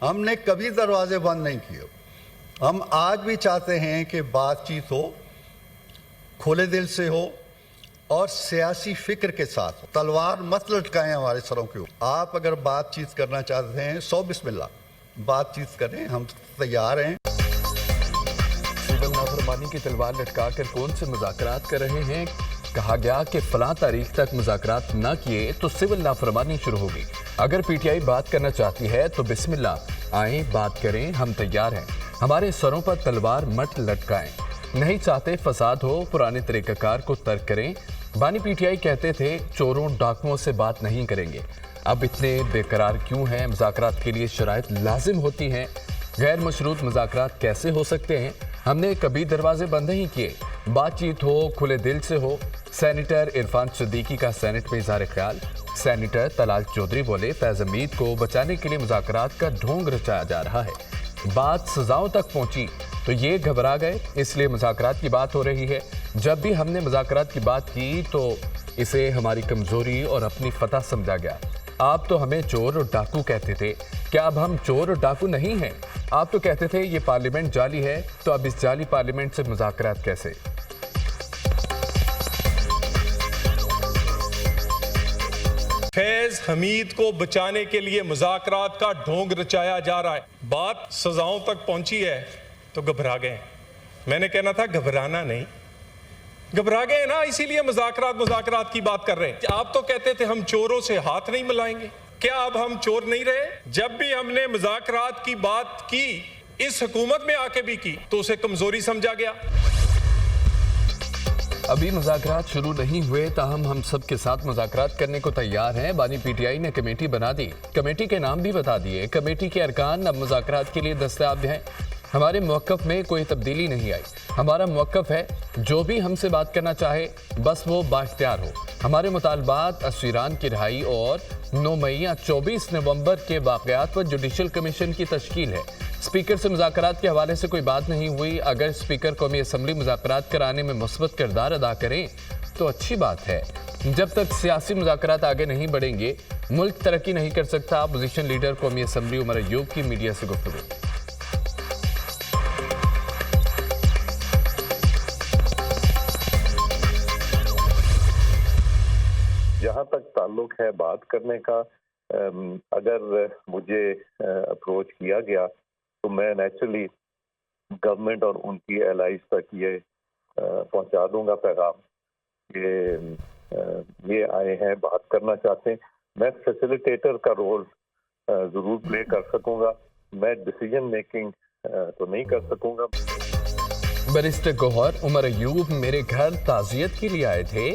हमने कभी दरवाजे बंद नहीं किए। हम आज भी चाहते हैं कि बातचीत हो, खुले दिल से हो और सियासी फिक्र के साथ हो। तलवार मत लटकाएं हमारे सरों के ऊपर। आप अगर बातचीत करना चाहते हैं, सो बिस्मिल्लाह, बातचीत करें, हम तैयार हैं। सिविल नाफरमानी की तलवार लटका कर कौन से मुज़ाकरात कर रहे हैं? कहा गया कि फलां तारीख तक मुज़ाकरात न किए तो सिविल नाफरमानी शुरू होगी। अगर पीटीआई बात करना चाहती है तो बिस्मिल्लाह, आएं बात करें, हम तैयार हैं। हमारे सरों पर तलवार मत लटकाएं। नहीं चाहते फसाद हो, पुराने तरीक़ाकार को तर्क करें। बानी पीटीआई कहते थे चोरों डाकुओं से बात नहीं करेंगे। अब इतने बेकरार क्यों हैं? मुज़ाकरात के लिए शराइत लाजिम होती हैं। गैर मशरूत मुज़ाकरात कैसे हो सकते हैं? हमने कभी दरवाजे बंद नहीं किए। बातचीत हो, खुले दिल से हो। सेनेटर इरफान सिद्दीकी का सेनेट में इज़हार ख्याल। सेनेटर तलाल चौधरी बोले फैज़ हमीद को बचाने के लिए मुज़ाकरात का ढोंग रचाया जा रहा है। बात सजाओं तक पहुंची तो ये घबरा गए, इसलिए मुज़ाकरात की बात हो रही है। जब भी हमने मुज़ाकरात की बात की तो इसे हमारी कमज़ोरी और अपनी फतह समझा गया। आप तो हमें चोर और डाकू कहते थे, क्या अब हम चोर और डाकू नहीं हैं? आप तो कहते थे ये पार्लियामेंट जाली है, तो अब इस जाली पार्लियामेंट से मुज़ाकरात कैसे? फैज हमीद को बचाने के लिए मुज़ाकरात का ढोंग रचाया जा रहा है। बात सजाओं तक पहुंची है तो घबरा गए। मैंने कहना था घबराना नहीं, घबरा गए ना, इसीलिए मुज़ाकरात की बात कर रहे हैं। आप तो कहते थे हम चोरों से हाथ नहीं मिलाएंगे, क्या अब हम चोर नहीं रहे? जब भी हमने मुज़ाकरात की बात की, इस हुकूमत में आके भी की, तो उसे कमजोरी समझा गया। अभी मुज़ाकरात शुरू नहीं हुए, ताहम हम सब के साथ मुज़ाकरात करने को तैयार हैं। बानी पीटीआई ने कमेटी बना दी, कमेटी के नाम भी बता दिए। कमेटी के अरकान अब मुज़ाकरात के लिए दस्तयाब हैं। हमारे मौक़िफ़ में कोई तब्दीली नहीं आई। हमारा मौक़िफ़ है जो भी हमसे बात करना चाहे बस वो बाख्तियार हो। हमारे मुतालबात असीरान की रिहाई और 9 मई या 24 नवंबर के वाक़यात पर जुडिशल कमीशन की तश्कील है। स्पीकर से मुज़ाकरात के हवाले से कोई बात नहीं हुई। अगर स्पीकर कौमी असम्बली मुज़ाकरात कराने में मुस्बत किरदार अदा करें तो अच्छी बात है। जब तक सियासी मुज़ाकरात आगे नहीं बढ़ेंगे, मुल्क तरक्की नहीं कर सकता। अपोजिशन लीडर कौमी असम्बली उमर अयूब की मीडिया से गुफ्तगू। जहाँ तक ताल्लुक है बात करने का, अगर मुझे अप्रोच किया गया तो मैं नेचुरली गवर्नमेंट और उनकी एलाइज तक ये पहुँचा दूंगा पैगाम कि ये आए हैं, बात करना चाहते हैं। मैं फैसिलिटेटर का रोल ज़रूर प्ले कर सकूंगा, मैं डिसीजन मेकिंग तो नहीं कर सकूंगा। बैरिस्टर गौहर उमर अयूब मेरे घर ताज़ियत के लिए आए थे।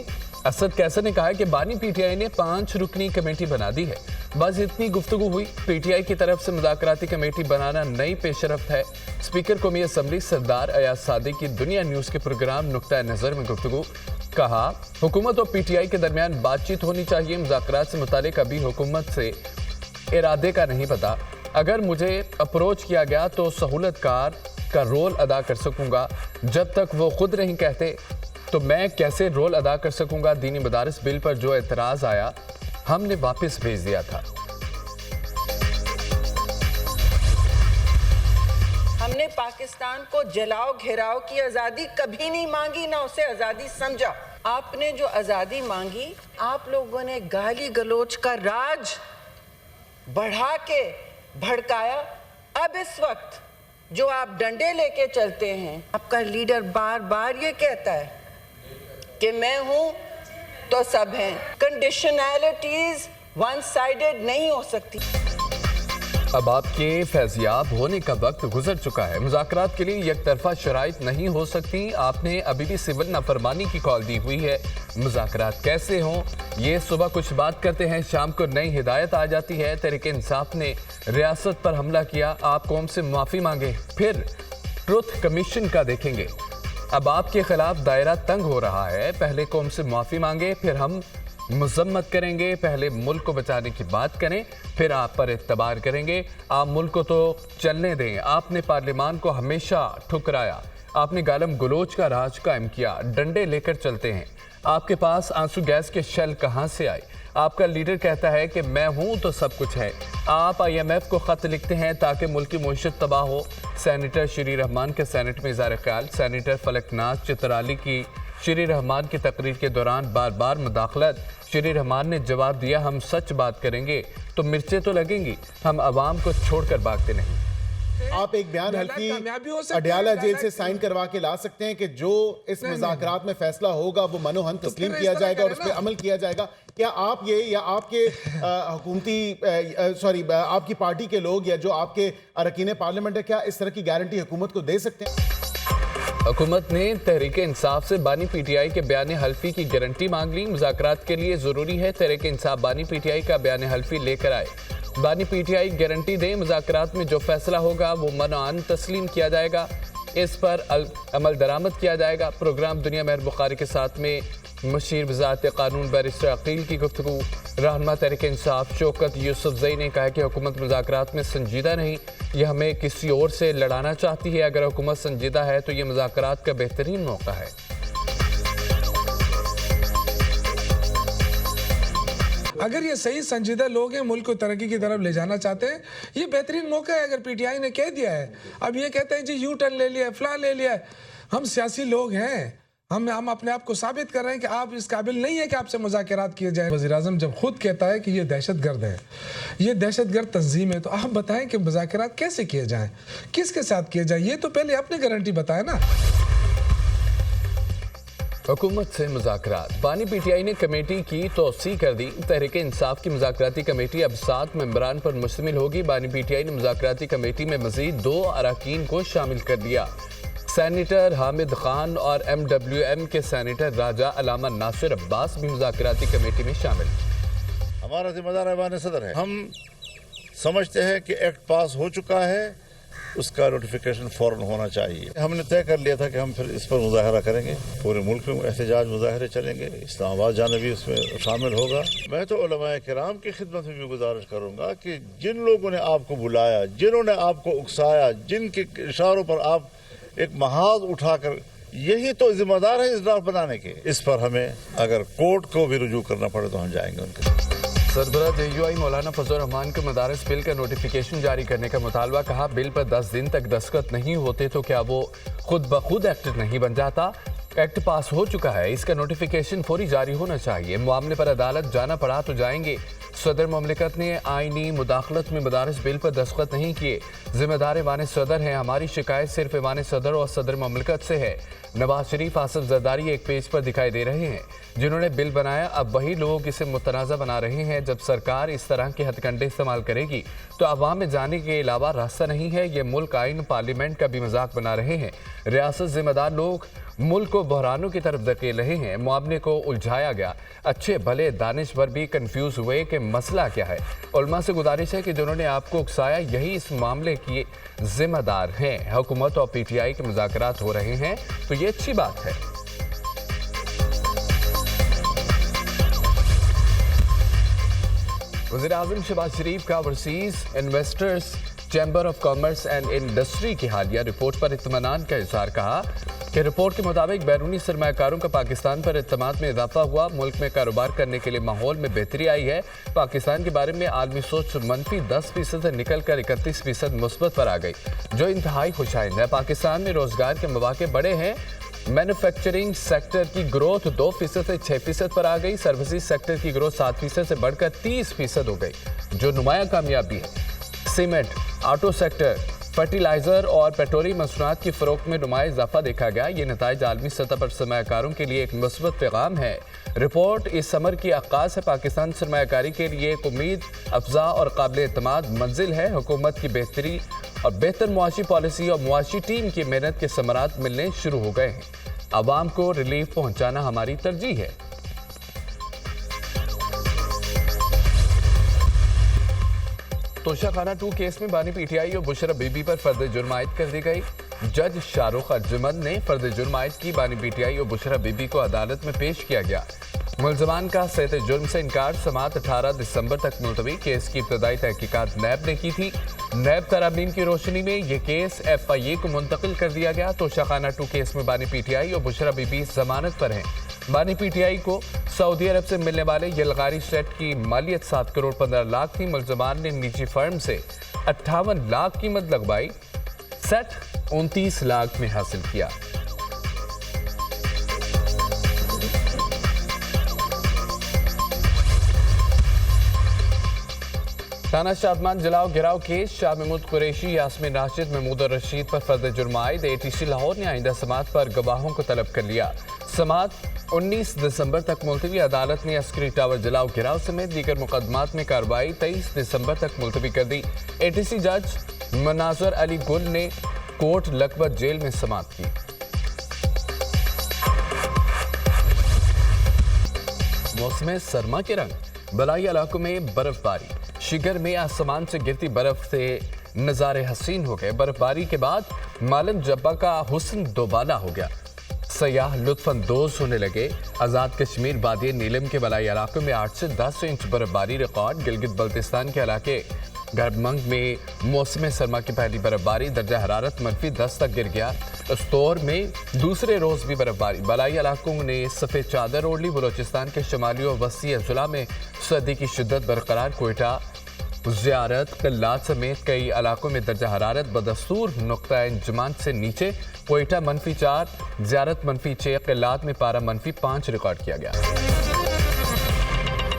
असद कैसर ने कहा कि बानी पीटीआई ने 5 रुकनी कमेटी बना दी है। बस इतनी गुफ्तगू हुई। पीटीआई की तरफ से मुज़ाकराती कमेटी बनाना नई पेशरफ्त है। स्पीकर कौमी असम्बली सरदार अयाज सादिक की दुनिया न्यूज़ के प्रोग्राम नुक्ता नज़र में गुफ्तगू। कहा हुकूमत और पीटीआई के दरमियान बातचीत होनी चाहिए। मुज़ाकरात से मुतालिक अभी हुकूमत से इरादे का नहीं पता। अगर मुझे अप्रोच किया गया तो सहूलतकार का रोल अदा कर सकूंगा। जब तक वो खुद नहीं कहते तो मैं कैसे रोल अदा कर सकूंगा? दीनी मदारिस बिल पर जो एतराज़ आया हमने वापस भेज दिया था। हमने पाकिस्तान को जलाओ घेराव की आज़ादी कभी नहीं मांगी, ना उसे आज़ादी समझा। आपने जो आज़ादी मांगी, आप लोगों ने गाली गलोच का राज बढ़ा के भड़काया। अब इस वक्त जो आप डंडे लेके चलते हैं, आपका लीडर बार बार ये कहता है कि मैं हूं तो सब हैं। कंडीशनैलिटीज वन साइडेड नहीं हो सकती। अब आपके फैज़याब होने का वक्त गुजर चुका है। मुज़ाकरात के लिए एक तरफा शराइत नहीं हो सकती। आपने अभी भी सिविल नाफरमानी की कॉल दी हुई है। मुज़ाकरात कैसे हों? ये सुबह कुछ बात करते हैं, शाम को नई हिदायत आ जाती है। तहरीक इंसाफ ने रियासत पर हमला किया, आप कौम से माफ़ी मांगे, फिर ट्रुथ कमीशन का देखेंगे। अब आपके खिलाफ दायरा तंग हो रहा है। पहले कौम से माफ़ी मांगे, फिर हम मजम्मत करेंगे। पहले मुल्क को बचाने की बात करें, फिर आप पर एतबार करेंगे। आप मुल्क को तो चलने दें। आपने पार्लियामान को हमेशा ठुकराया। आपने गालम गलोच का राज कायम किया। डंडे लेकर चलते हैं। آپ کے پاس آنسو گیس کے شیل کہاں سے آئے؟ آپ کا لیڈر کہتا ہے کہ میں ہوں تو سب کچھ ہے۔ آپ IMF کو خط لکھتے ہیں تاکہ ملک کی معیشت تباہ ہو۔ سینیٹر شری رحمان کے سینٹ میں اظہار خیال۔ سینیٹر فلک ناز چترالی کی شری رحمان کی تقریر کے دوران بار بار مداخلت۔ شری رحمان نے جواب دیا، ہم سچ بات کریں گے تو مرچیں تو لگیں گی، ہم عوام کو چھوڑ کر بھاگتے نہیں۔ آپ ایک بیان حلفی اڈیالہ جیل سے سائن کروا کے لا سکتے ہیں کہ جو اس مذاکرات میں فیصلہ ہوگا وہ منو ہن تسلیم کیا جائے گا اور اس پہ عمل کیا جائے گا۔ کیا آپ یہ یا آپ کے آپ کی پارٹی کے لوگ یا جو آپ کے اراکین پارلیمنٹ ہے، کیا اس طرح کی گارنٹی حکومت کو دے سکتے ہیں؟ حکومت نے تحریک انصاف سے بانی PTI کے بیان حلفی کی گارنٹی مانگ لی۔ مذاکرات کے لیے ضروری ہے تحریک انصاف بانی PTI کا بیان حلفی لے کر آئے۔ بانی PTI گارنٹی دیں مذاکرات میں جو فیصلہ ہوگا وہ منعان تسلیم کیا جائے گا، اس پر عمل درآمد کیا جائے گا۔ پروگرام دنیا مہر بخاری کے ساتھ میں مشیر وزارت قانون بیرسٹر عقیل کی گفتگو۔ رہنما تحریک انصاف شوکت یوسف زئی نے کہا کہ حکومت مذاکرات میں سنجیدہ نہیں، یہ ہمیں کسی اور سے لڑانا چاہتی ہے۔ اگر حکومت سنجیدہ ہے تو یہ مذاکرات کا بہترین موقع ہے۔ اگر یہ صحیح سنجیدہ لوگ ہیں، ملک کو ترقی کی طرف لے جانا چاہتے ہیں، یہ بہترین موقع ہے۔ اگر PTI نے کہہ دیا ہے، اب یہ کہتے ہیں جی یو ٹرن لے لیا ہے، فلاں لے لیا ہے، ہم سیاسی لوگ ہیں، ہم اپنے آپ کو ثابت کر رہے ہیں کہ آپ اس قابل نہیں ہے کہ آپ سے مذاکرات کیے جائیں۔ وزیراعظم جب خود کہتا ہے کہ یہ دہشت گرد ہے، یہ دہشت گرد تنظیم ہے، تو آپ بتائیں کہ مذاکرات کیسے کیے جائیں، کس کے ساتھ کیے جائیں، یہ تو پہلے اپنی گارنٹی بتائیں نا۔ حکومت سے مذاکرات۔ بانی PTI نے کمیٹی کی توسیع کر دی۔ تحریک انصاف کی مذاکراتی کمیٹی اب 7 ممبران پر مشتمل ہوگی۔ بانی PTI نے مذاکراتی کمیٹی میں مزید 2 اراکین کو شامل کر دیا۔ سینیٹر حامد خان اور MWM کے سینیٹر راجہ علامہ ناصر عباس بھی مذاکراتی کمیٹی میں شامل۔ ہمارا ذمہ دار ایوان صدر ہے، ہم سمجھتے ہیں کہ ایکٹ پاس ہو چکا ہے، اس کا نوٹیفیکیشن فوراً ہونا چاہیے۔ ہم نے طے کر لیا تھا کہ ہم پھر اس پر مظاہرہ کریں گے، پورے ملک میں احتجاج مظاہرے چلیں گے، اسلام آباد جانا بھی اس میں شامل ہوگا۔ میں تو علماء کرام کی خدمت میں بھی گزارش کروں گا کہ جن لوگوں نے آپ کو بلایا، جنہوں نے آپ کو اکسایا، جن کے اشاروں پر آپ ایک محاذ اٹھا کر، یہی تو ذمہ دار ہے اس ڈرافٹ بنانے کے۔ اس پر ہمیں اگر کورٹ کو بھی رجوع کرنا پڑے تو ہم جائیں گے ان کے۔ سربراہ JUI مولانا فضل الرحمان کو مدارس بل کا نوٹیفیکیشن جاری کرنے کا مطالبہ۔ کہا بل پر 10 دن تک دستخط نہیں ہوتے تو کیا وہ خود بخود ایکٹ نہیں بن جاتا؟ ایکٹ پاس ہو چکا ہے، اس کا نوٹیفیکیشن فوری جاری ہونا چاہیے۔ معاملے پر عدالت جانا پڑا تو جائیں گے۔ صدر مملکت نے آئینی مداخلت میں مدارس بل پر دستخط نہیں کیے، ذمہ دار ایوان صدر ہیں، ہماری شکایت صرف ایوان صدر اور صدر مملکت سے ہے۔ نواز شریف آصف زرداری ایک پیج پر دکھائی دے رہے ہیں، جنہوں نے بل بنایا اب وہی لوگ اسے متنازع بنا رہے ہیں۔ جب سرکار اس طرح کے ہتھ کنڈے استعمال کرے گی تو عوام میں جانے کے علاوہ راستہ نہیں ہے۔ یہ ملک آئین پارلیمنٹ کا بھی مذاق بنا رہے ہیں۔ ریاست ذمہ دار لوگ ملک کو بحرانوں کی طرف دھکیل رہے ہیں، معاملے کو الجھایا گیا۔ اچھے بھلے دانشور بھی کنفیوز ہوئے کہ مسئلہ کیا ہے۔ علماء سے گزارش ہے کہ جنہوں نے آپ کو اکسایا یہی اس معاملے کی ذمہ دار ہیں۔ حکومت اور PTI کے مذاکرات ہو رہے ہیں تو یہ اچھی بات ہے۔ وزیراعظم شہباز شریف کا overseas investors chamber of commerce and industry کی حالیہ رپورٹ پر اطمینان کا اظہار۔ کہا کہ رپورٹ کے مطابق بیرونی سرمایہ کاروں کا پاکستان پر اعتماد میں اضافہ ہوا، ملک میں کاروبار کرنے کے لیے ماحول میں بہتری آئی ہے۔ پاکستان کے بارے میں عالمی سوچ -10% سے نکل کر 31% مثبت پر آ گئی، جو انتہائی خوشائند ہے۔ پاکستان میں روزگار کے مواقع بڑے ہیں۔ مینوفیکچرنگ سیکٹر کی گروتھ 2% سے 6% پر آ گئی۔ سروسز سیکٹر کی گروتھ 7% سے بڑھ کر 30% ہو گئی، جو نمایاں کامیابی ہے۔ سیمنٹ، آٹو سیکٹر، فرٹیلائزر اور پیٹرولیم مصنوعات کی فروخت میں نمایاں اضافہ دیکھا گیا۔ یہ نتائج عالمی سطح پر سرمایہ کاروں کے لیے ایک مثبت پیغام ہے۔ رپورٹ اس سمر کی آغاز سے پاکستان سرمایہ کاری کے لیے ایک امید افزا اور قابل اعتماد منزل ہے۔ حکومت کی بہتری اور بہتر معاشی پالیسی اور معاشی ٹیم کی محنت کے ثمرات ملنے شروع ہو گئے ہیں۔ عوام کو ریلیف پہنچانا ہماری ترجیح ہے۔ توشہ خانہ 2 کیس میں بانی PTI اور بشرا بی بی پر فرد جرم عائد کر دی گئی۔ جج شاہ رخ ارجمند نے فرد جرم عائد کی۔ بانی PTI اور بشرا بی بی کو عدالت میں پیش کیا گیا۔ ملزمان کا صحت جرم سے انکار۔ سماعت 18 دسمبر تک ملتوی۔ کیس کی ابتدائی تحقیقات نیب نے کی تھی۔ نیب ترامیم کی روشنی میں یہ کیس FIA کو منتقل کر دیا گیا۔ توشہ خانہ 2 کیس میں بانی PTI اور بشرا بی بی ضمانت پر ہیں۔ बानी पीटीआई को सऊदी अरब से मिलने वाले यलगारी सेट की मालियत 7 करोड़ 15 लाख थी। मुलजमान ने निजी फर्म से 58 लाख कीमत लगवाई, सेट 29 लाख में हासिल किया। थाना शादमान जलाओ गिराव केस शाह महमूद कुरैशी, यास्मीन राशिद, महमूद और रशीद पर फर्द जुर्म आयद। एटीसी लाहौर ने आइंदा समात पर गवाहों को तलब कर लिया। समात 19 दिसंबर तक मुलतवी। अदालत ने अस्करी टावर जलाओ गिराव समेत दीगर मुकदमात में कार्रवाई 23 दिसंबर तक मुलतवी कर दी। एटीसी जज मनाजर अली गुल ने कोट लखपत जेल में समात की। मौसम सरमा के रंग, बलाई इलाकों में बर्फबारी। शिगर में आसमान से गिरती बर्फ से नज़ारे हसीन हो गए। बर्फबारी के बाद मालम जब्बा का हुस्न दोबाला हो गया। सयाह लुत्फानंदोज होने लगे। आज़ाद कश्मीर वादी नीलम के बलाई इलाकों में 8 से 10 इंच बर्फबारी रिकॉर्ड। गिलगित बल्तिस्तान के इलाके गरबमंग में मौसम सरमा की पहली बर्फबारी। दर्जा हरारत -10 तक गिर गया। उस्तौर में दूसरे रोज भी बर्फबारी। बलाई इलाकों ने सफ़ेद चादर ओढ़ ली। बलोचिस्तान के शमाली और वसी अजला में सर्दी की शिद्दत बरकरार। कोयटा, ज़ियारत, कल्लात समेत कई इलाकों में दर्जा हरारत बदस्तूर नुक्ता इंजमान से नीचे। कोयटा -4, ज़ियारत -6, कल्लात में पारा -5 रिकॉर्ड किया गया।